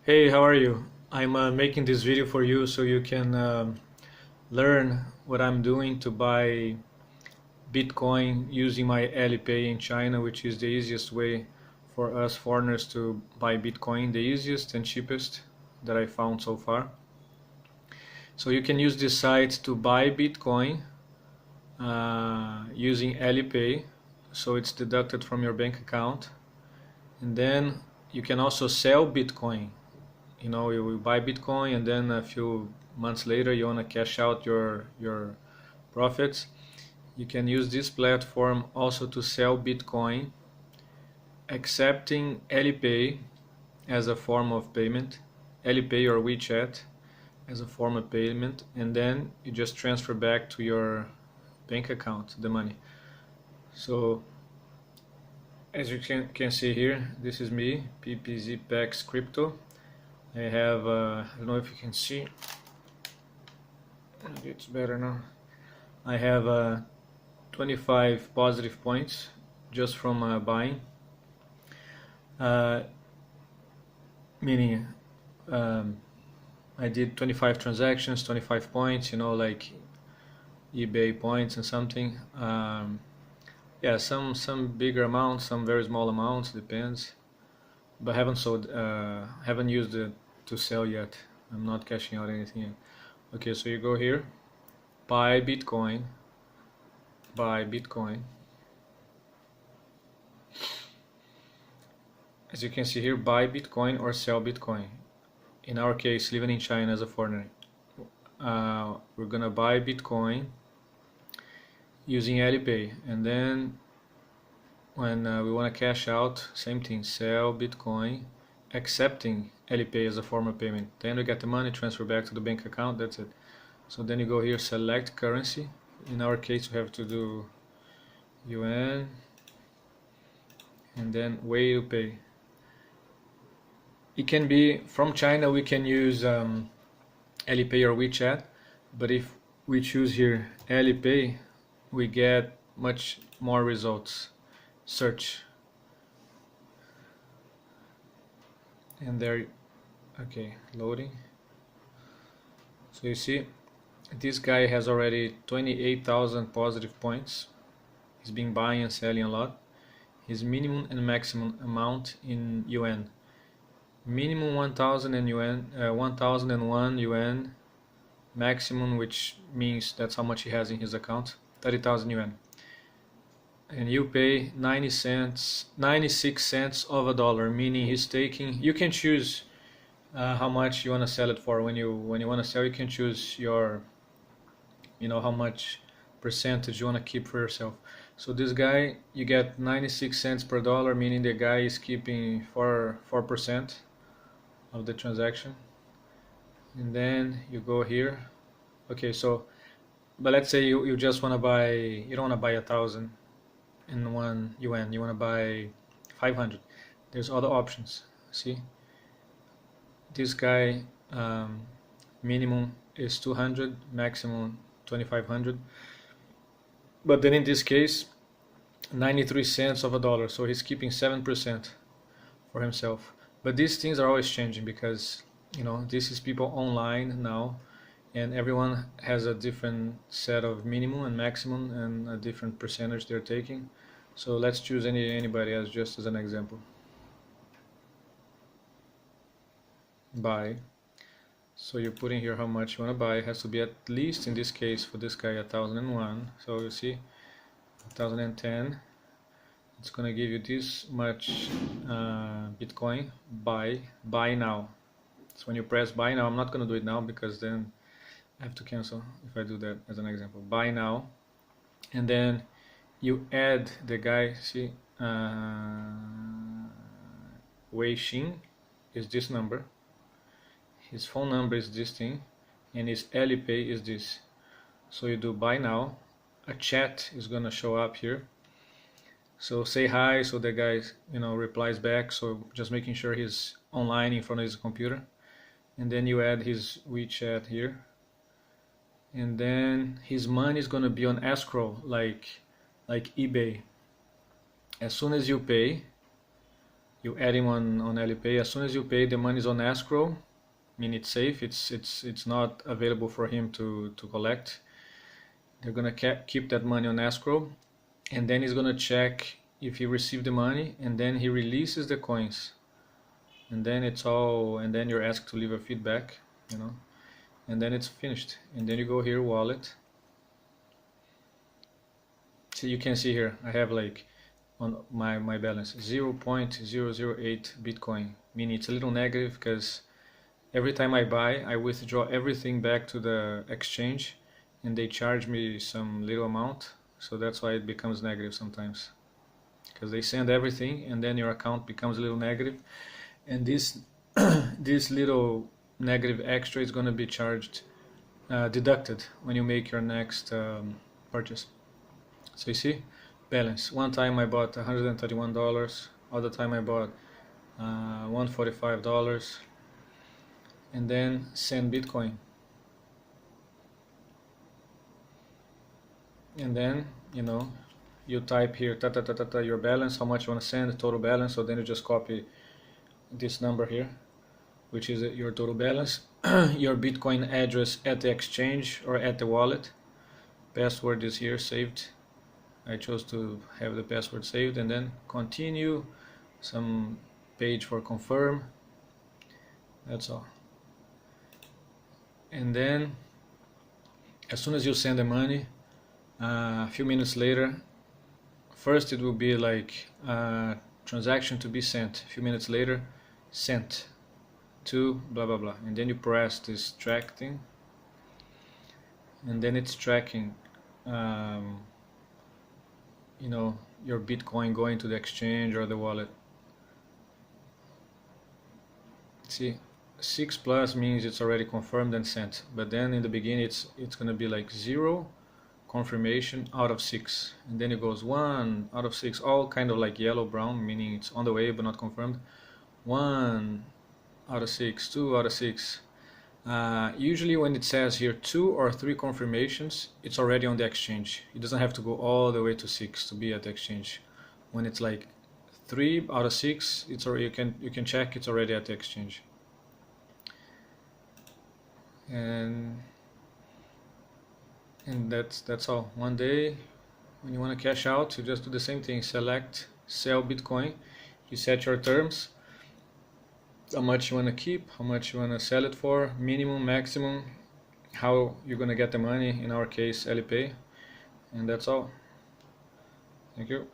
Hey, how are you? I'm making this video for you so you can learn what I'm doing to buy Bitcoin using my Alipay in China, which is the easiest way for us foreigners to buy Bitcoin, the easiest and cheapest that I found so far. So you can use this site to buy Bitcoin using Alipay, so it's deducted from your bank account, and then you can also sell Bitcoin. You buy Bitcoin and then a few months later you want to cash out your profits. You can use this platform also to sell Bitcoin, accepting Alipay as a form of payment, Alipay or Wechat as a form of payment, and then you just transfer back to your bank account the money. So as you can see here, this is me, PPZ Pax Crypto. I have, I don't know if you can see, it's better now. I have 25 positive points just from buying, uh, meaning I did 25 transactions, 25 points, like eBay points and something. Yeah, some bigger amounts, some very small amounts, depends. But haven't used it to sell yet. I'm not cashing out anything yet. Okay, so you go here, buy Bitcoin, as you can see here, buy Bitcoin or sell Bitcoin. In our case, living in China as a foreigner, we're gonna buy Bitcoin using Alipay, and then when we want to cash out, same thing, sell Bitcoin, accepting Alipay as a form of payment. Then we get the money, transfer back to the bank account, that's it. So then you go here, select currency. In our case, we have to do yuan, and then way to pay. It can be from China, we can use Alipay or Wechat, but if we choose here Alipay, we get much more results. Search, and there, okay, loading. So you see, this guy has already 28,000 positive points. He's been buying and selling a lot. His minimum and maximum amount in yuan: minimum 1,000 yuan, 1,001 yuan. Maximum, which means that's how much he has in his account, 30,000 yuan. And you pay 90 cents, 96 cents of a dollar, meaning he's taking. You can choose how much you want to sell it for. When you want to sell, you can choose your, how much percentage you want to keep for yourself. So this guy, you get 96 cents per dollar, meaning the guy is keeping 4% of the transaction. And then you go here. Okay, so, but let's say you just want to buy, you don't want to buy 1,001 yuan, you want to buy 500. There's other options. See, this guy, minimum is 200, maximum 2,500. But then in this case, 93 cents of a dollar, so he's keeping 7% for himself. But these things are always changing because this is people online now, and everyone has a different set of minimum and maximum and a different percentage they're taking. So let's choose anybody as just as an example. Buy. So you're putting here how much you want to buy. It has to be at least, in this case for this guy, 1,001. So you see, 1,010. It's gonna give you this much Bitcoin. Buy now. So when you press buy now, I'm not gonna do it now because then I have to cancel if I do that as an example. Buy now, and then you add the guy. See, Wei Xin is this number, his phone number is this thing, and his Alipay is this. So you do buy now, a chat is gonna show up here. So say hi, so the guy replies back. So just making sure he's online in front of his computer, and then you add his WeChat here, and then his money is gonna be on escrow, like eBay. As soon as you pay, you add him on Alipay. As soon as you pay, the money is on escrow. I mean, it's safe. It's not available for him to collect. They're gonna keep that money on escrow, and then he's gonna check if he received the money, and then he releases the coins, and then and then you're asked to leave a feedback, and then it's finished. And then you go here, wallet. So you can see here I have like on my balance 0.008 Bitcoin, meaning it's a little negative because every time I buy, I withdraw everything back to the exchange, and they charge me some little amount, so that's why it becomes negative sometimes, because they send everything and then your account becomes a little negative, and this this little negative extra is going to be charged, deducted when you make your next purchase. So you see, balance. One time I bought $131, other time I bought $145, and then send Bitcoin. And then, you type here your balance, how much you want to send, total balance. So then you just copy this number here, which is your total balance, your Bitcoin address at the exchange or at the wallet. Password is here saved. I chose to have the password saved, and then continue, some page for confirm. That's all. And then as soon as you send the money, a few minutes later, first it will be like transaction to be sent. A few minutes later, sent to blah blah blah, and then you press this track thing, and then it's tracking your Bitcoin going to the exchange or the wallet. See, 6+ means it's already confirmed and sent, but then in the beginning it's gonna be like 0 confirmation out of 6, and then it goes 1 out of 6, all kind of like yellow brown, meaning it's on the way but not confirmed. 1 out of 6, 2 out of 6. Usually when it says here 2 or 3 confirmations, it's already on the exchange. It doesn't have to go all the way to 6 to be at the exchange. When it's like 3 out of 6, it's already, you can check it's already at the exchange. And that's all. One day when you want to cash out, you just do the same thing. Select sell Bitcoin, you set your terms, how much you want to keep, how much you want to sell it for, minimum, maximum, how you're going to get the money, in our case Alipay, and that's all. Thank you.